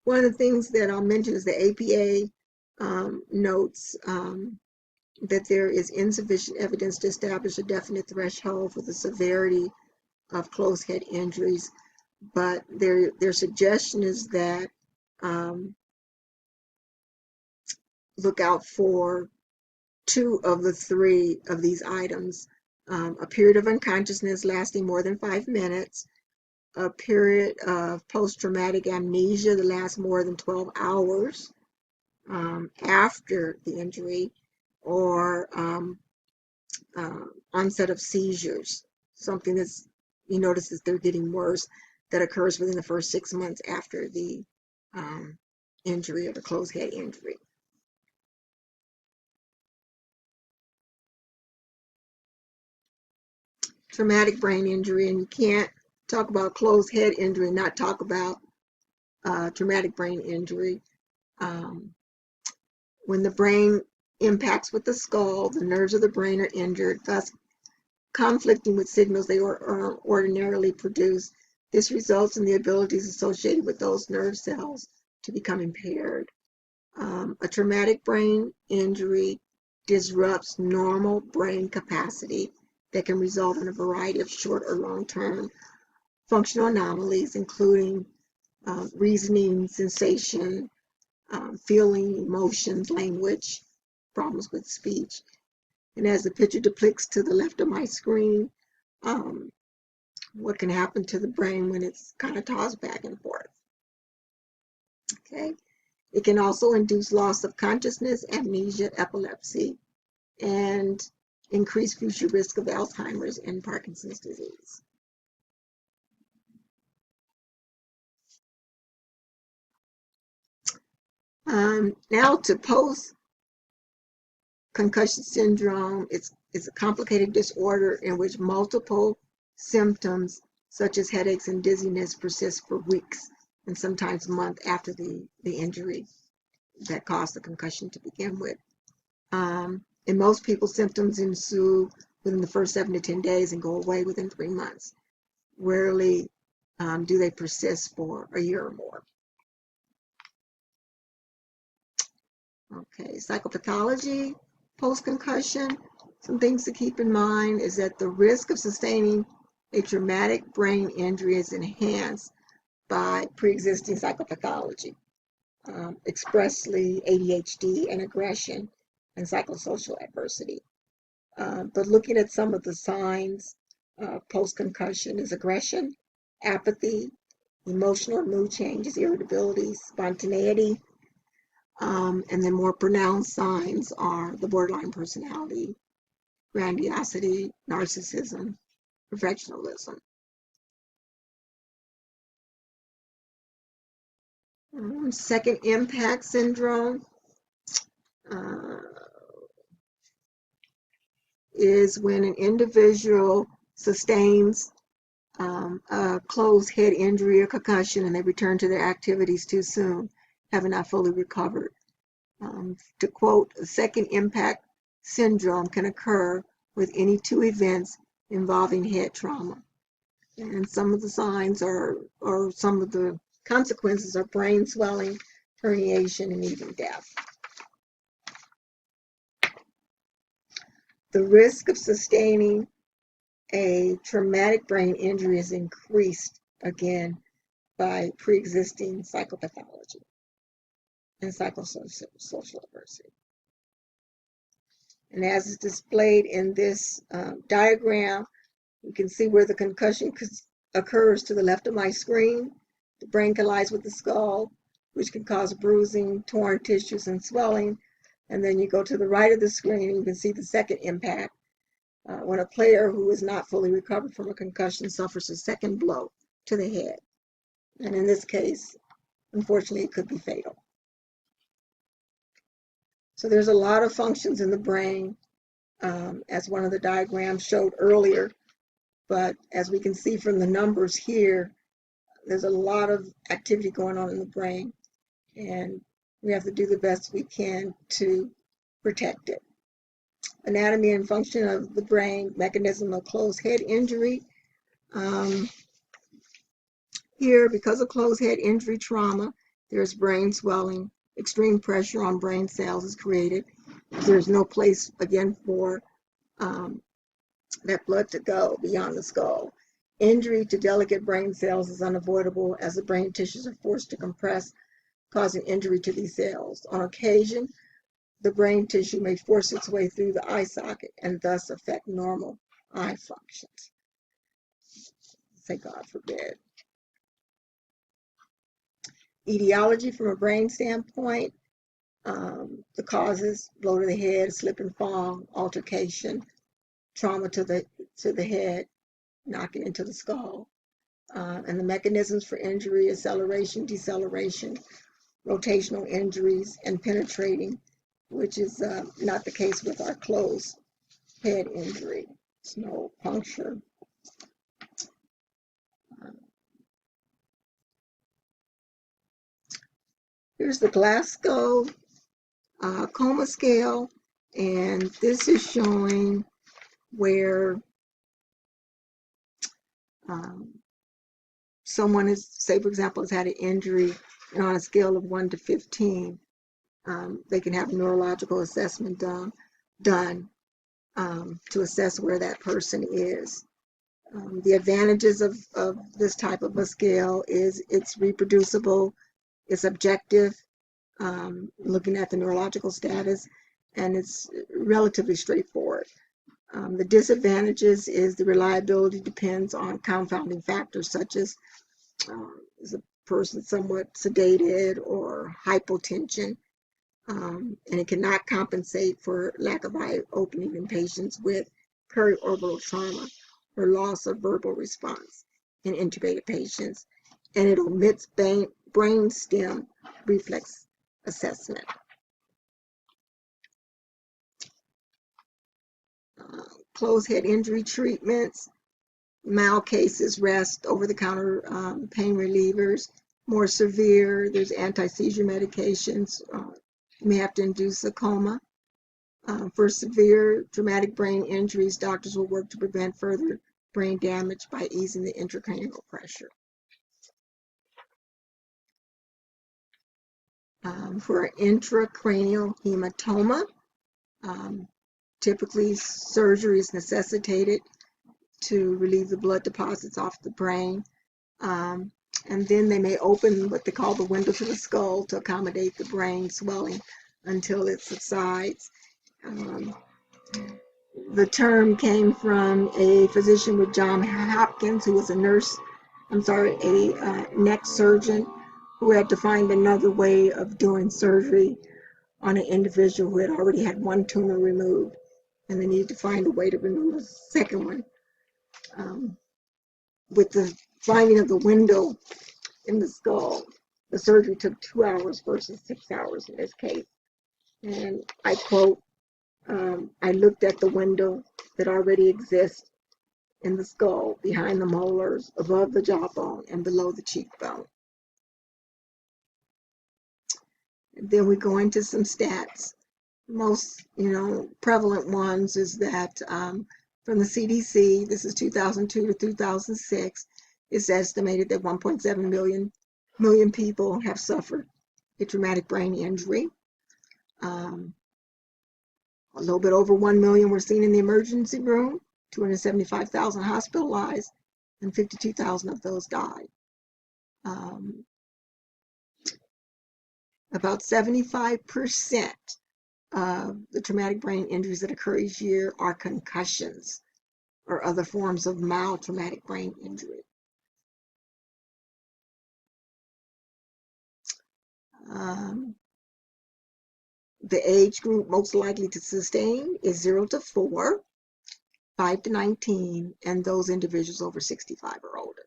One of the things that I'll mention is the APA notes that there is insufficient evidence to establish a definite threshold for the severity of closed head injuries, but their suggestion is that look out for two of the three of these items: a period of unconsciousness lasting more than 5 minutes, a period of post-traumatic amnesia that lasts more than 12 hours after the injury, or onset of seizures, something that's, you notice that they're getting worse, that occurs within the first 6 months after the injury or the closed head injury. Traumatic brain injury, and you can't talk about closed head injury and not talk about traumatic brain injury. When the brain impacts with the skull, the nerves of the brain are injured, thus conflicting with signals they ordinarily produce. This results in the abilities associated with those nerve cells to become impaired. A traumatic brain injury disrupts normal brain capacity that can result in a variety of short or long-term functional anomalies, including reasoning, sensation, feeling, emotions, language, problems with speech. And as the picture depicts to the left of my screen, what can happen to the brain when it's kind of tossed back and forth. Okay. It can also induce loss of consciousness, amnesia, epilepsy, and increase future risk of Alzheimer's and Parkinson's disease. Now to post-concussion syndrome. It's a complicated disorder in which multiple symptoms such as headaches and dizziness persist for weeks and sometimes months after the injury that caused the concussion to begin with. In most people, symptoms ensue within the first 7 to 10 days and go away within 3 months. Rarely do they persist for a year or more. Okay, psychopathology, post-concussion. Some things to keep in mind is that the risk of sustaining a traumatic brain injury is enhanced by pre-existing psychopathology, expressly ADHD and aggression and psychosocial adversity. But looking at some of the signs of post-concussion is aggression, apathy, emotional and mood changes, irritability, spontaneity, and then more pronounced signs are the borderline personality, grandiosity, narcissism, perfectionism. Second impact syndrome is when an individual sustains a closed head injury or concussion and they return to their activities too soon, having not fully recovered. To quote, a second impact syndrome can occur with any two events involving head trauma. And some of the signs or some of the consequences are brain swelling, herniation, and even death. The risk of sustaining a traumatic brain injury is increased again by pre-existing psychopathology and psychosocial adversity. And as is displayed in this diagram, you can see where the concussion occurs to the left of my screen. The brain collides with the skull, which can cause bruising, torn tissues, and swelling. And then you go to the right of the screen and you can see the second impact, when a player who is not fully recovered from a concussion suffers a second blow to the head. And in this case, unfortunately, it could be fatal. So there's a lot of functions in the brain, as one of the diagrams showed earlier. But as we can see from the numbers here, there's a lot of activity going on in the brain, and we have to do the best we can to protect it. Anatomy and function of the brain, mechanism of closed head injury. Here, because of closed head injury trauma, There's brain swelling. Extreme pressure on brain cells is created. There's no place, again, for that blood to go beyond the skull. Injury to delicate brain cells is unavoidable as the brain tissues are forced to compress, causing injury to these cells. On occasion, the brain tissue may force its way through the eye socket and thus affect normal eye functions. Say God forbid. Etiology from a brain standpoint, the causes: blow to the head, slip and fall, altercation, trauma to the head, knocking into the skull. And the mechanisms for injury: acceleration, deceleration, rotational injuries, and penetrating, which is not the case with our closed head injury. It's no puncture. Here's the Glasgow Coma Scale, and this is showing where someone is, say for example, has had an injury, and on a scale of 1 to 15, they can have a neurological assessment done to assess where that person is. The advantages of this type of a scale is it's reproducible, it's objective, looking at the neurological status, and it's relatively straightforward. The disadvantages is the reliability depends on confounding factors such as is a person somewhat sedated or hypotension, and it cannot compensate for lack of eye opening in patients with periorbital trauma or loss of verbal response in intubated patients, and it omits brain stem reflex assessment. Closed head injury treatments: mild cases, rest, over-the-counter pain relievers. More severe, there's anti-seizure medications. You may have to induce a coma. For severe traumatic brain injuries, doctors will work to prevent further brain damage by easing the intracranial pressure. For intracranial hematoma, typically surgery is necessitated to relieve the blood deposits off the brain. And then they may open what they call the window to the skull to accommodate the brain swelling until it subsides. The term came from a physician with Johns Hopkins who was a neck surgeon who had to find another way of doing surgery on an individual who had already had one tumor removed, and they needed to find a way to remove a second one. With the finding of the window in the skull, the surgery took 2 hours versus 6 hours in this case. And I quote, I looked at the window that already exists in the skull, behind the molars, above the jawbone, and below the cheekbone. And then we go into some stats. Most, prevalent ones is that from the CDC, this is 2002 to 2006, it's estimated that 1.7 million people have suffered a traumatic brain injury. A little bit over 1 million were seen in the emergency room, 275,000 hospitalized, and 52,000 of those died. About 75% of the traumatic brain injuries that occur each year are concussions or other forms of mild traumatic brain injury. The age group most likely to sustain is 0 to 4, 5 to 19, and those individuals over 65 or older.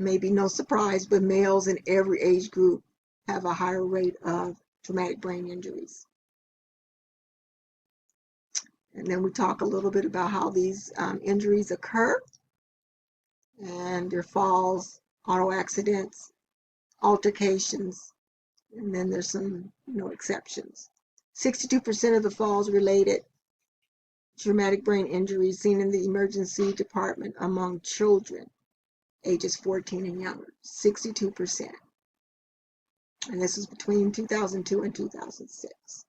Maybe no surprise, but males in every age group have a higher rate of traumatic brain injuries. And then we talk a little bit about how these injuries occur, and their falls, auto accidents, altercations, and then there's some exceptions. 62% of the falls related traumatic brain injuries seen in the emergency department among children ages 14 and younger, 62%. And this was between 2002 and 2006.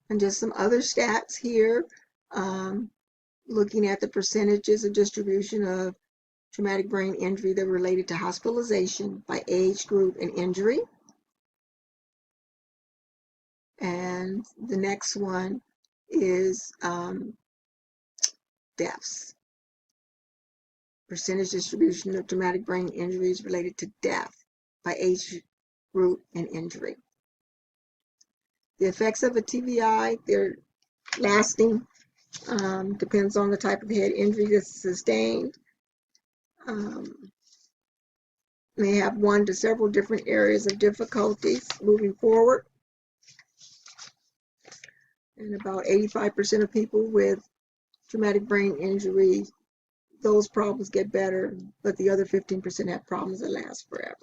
And just some other stats here, looking at the percentages of distribution of traumatic brain injury that are related to hospitalization by age group and injury. And the next one is deaths. Percentage distribution of traumatic brain injuries related to death by age group and injury. The effects of a TBI, they're lasting, depends on the type of head injury that's sustained. May have one to several different areas of difficulties moving forward. And about 85% of people with traumatic brain injury, those problems get better, but the other 15% have problems that last forever.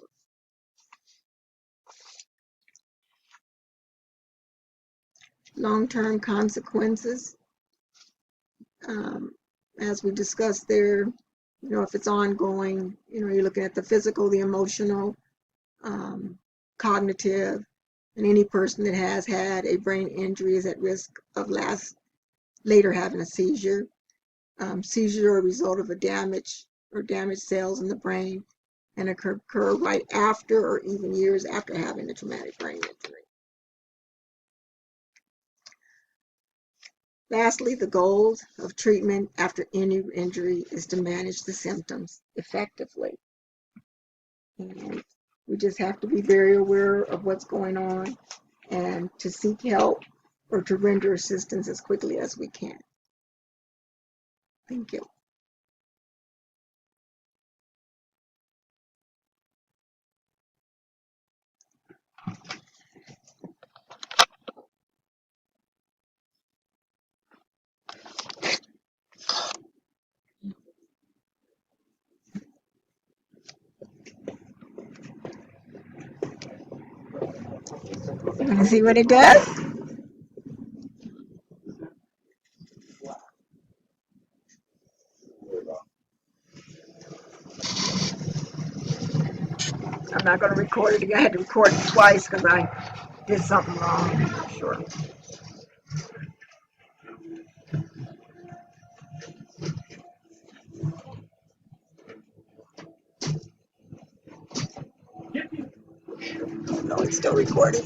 Long-term consequences, as we discussed there, if it's ongoing, you're looking at the physical, the emotional, cognitive, and any person that has had a brain injury is at risk of later having a seizure. Seizures are a result of a damaged cells in the brain and occur right after or even years after having a traumatic brain injury. Lastly, the goal of treatment after any injury is to manage the symptoms effectively. And we just have to be very aware of what's going on and to seek help or to render assistance as quickly as we can. Thank you. You want to see what it does? I'm not going to record it again. I had to record it twice because I did something wrong. I'm not sure. No, it's still recording.